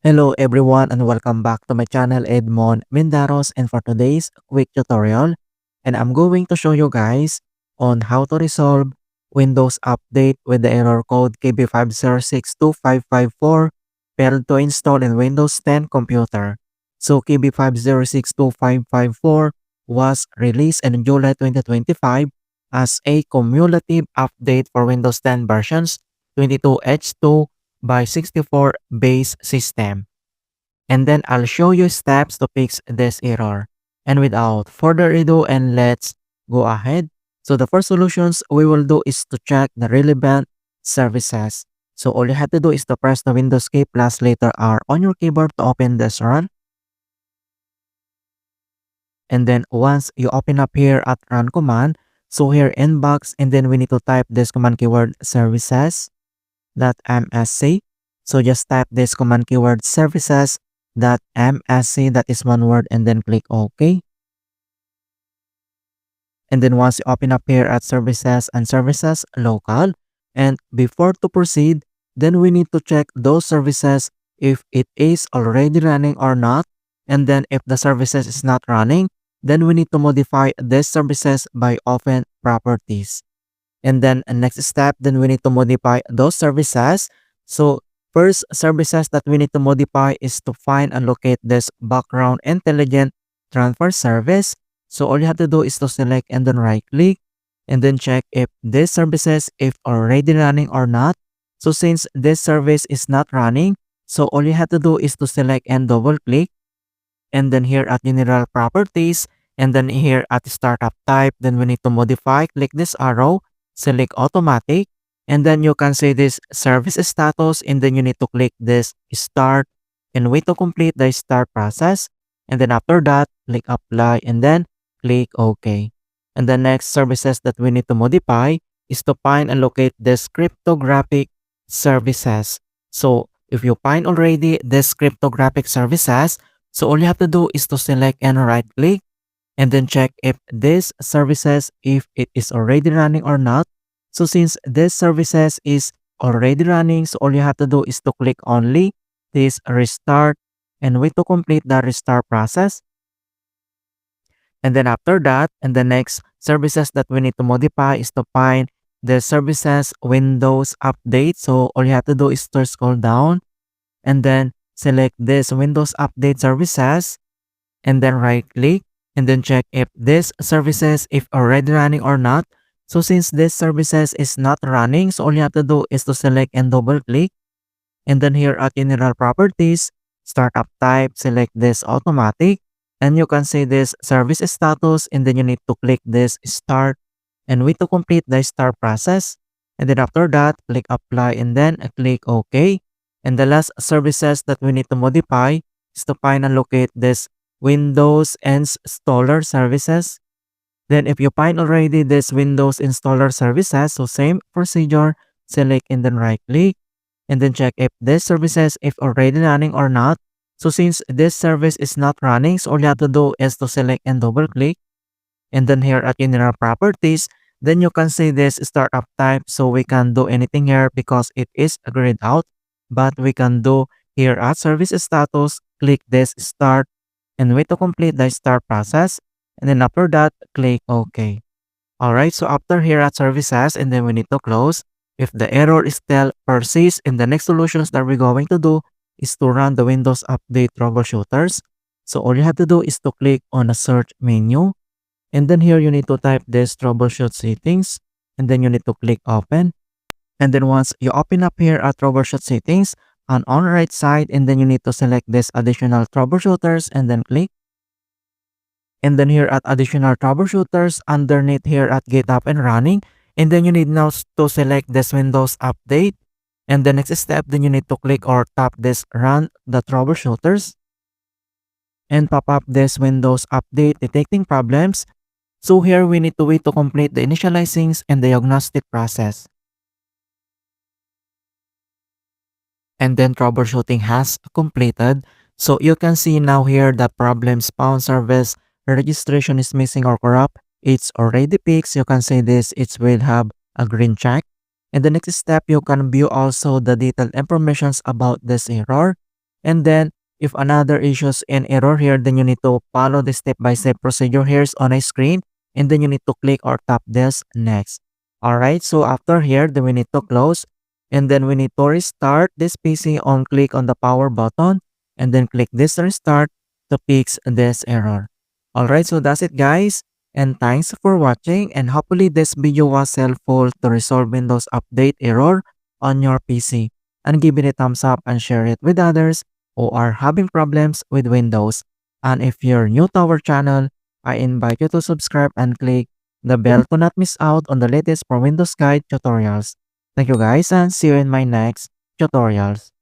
Hello everyone and welcome back to my channel Edmund Mindaros, and for today's quick tutorial, and I'm going to show you guys on how to resolve Windows update with the error code KB5062554 failed to install in Windows 10 computer. So KB5062554 was released in July 2025 as a cumulative update for Windows 10 versions 22H2 by 64 base system. And then I'll show you steps to fix this error. And without further ado, and let's go ahead. So the first solutions we will do is to check the relevant services. So all you have to do is to press the Windows key plus letter R on your keyboard to open this run. And then once you open up here at run command, so here inbox, and then we need to type this command keyword services.msc. So just type this command keyword services.msc, that is one word, and then click OK. And then once you open up here at services and services local, and before to proceed, then we need to check those services if it is already running or not. And then if the services is not running, then we need to modify these services by open properties. And then next step, then we need to modify those services. So first services that we need to modify is to find and locate this background intelligent transfer service. So all you have to do is to select and then right click and then check if this services if already running or not. So since this service is not running, so all you have to do is to select and double click, and then here at general properties, and then here at startup type, then we need to modify, click this arrow, select automatic, and then you can say this service status, and then you need to click this start and wait to complete the start process. And then after that, click apply and then click OK. And the next services that we need to modify is to find and locate this cryptographic services. So if you find already this cryptographic services, so all you have to do is to select and right click and then check if this services if it is already running or not. So since this services is already running, so all you have to do is to click only this restart and wait to complete the restart process. And then after that, and the next services that we need to modify is to find the services Windows update. So all you have to do is to scroll down and then select this Windows update services and then right click and then check if this services if already running or not. So since this services is not running, so all you have to do is to select and double click. And then here at general properties, startup type, select this automatic. And you can say this service status, and then you need to click this start and wait to complete the start process. And then after that, click apply and then click OK. And the last services that we need to modify is to find and locate this Windows installer services. Then if you find already this Windows installer services, so same procedure, select and then right click and then check if this services if already running or not. So since this service is not running, so all you have to do is to select and double click. And then here at general properties, then you can say this startup type. So we can do anything here because it is grayed out, but we can do here at service status, click this start and wait to complete the start process. And then after that, click OK. Alright, so after here at services, and then we need to close. If the error still persists, in the next solutions that we're going to do is to run the Windows Update troubleshooters. So all you have to do is to click on the search menu. And then here you need to type this troubleshoot settings. And then you need to click open. And then once you open up here at troubleshoot settings, on the right side, and then you need to select this additional troubleshooters and then click. And then here at additional troubleshooters, underneath here at get up and running, and then you need now to select this Windows update. And the next step, then you need to click or tap this run the troubleshooters and pop up this Windows update detecting problems. So here we need to wait to complete the initializings and diagnostic process. And then troubleshooting has completed. So you can see now here the problem spawn service registration is missing or corrupt. It's already fixed. You can say this, it will have a green check. In the next step, you can view also the detailed informations about this error. And then if another issues and error here, then you need to follow the step-by-step procedure here on a screen, and then you need to click or tap this next. Alright, so after here, then we need to close, and then we need to restart this PC on click on the power button, and then click this restart to fix this error. Alright, so that's it guys, and thanks for watching, and hopefully this video was helpful to resolve Windows Update error on your PC. And give it a thumbs up and share it with others who are having problems with Windows. And if you're new to our channel, I invite you to subscribe and click the bell to not miss out on the latest for Windows Guide tutorials. Thank you guys and see you in my next tutorials.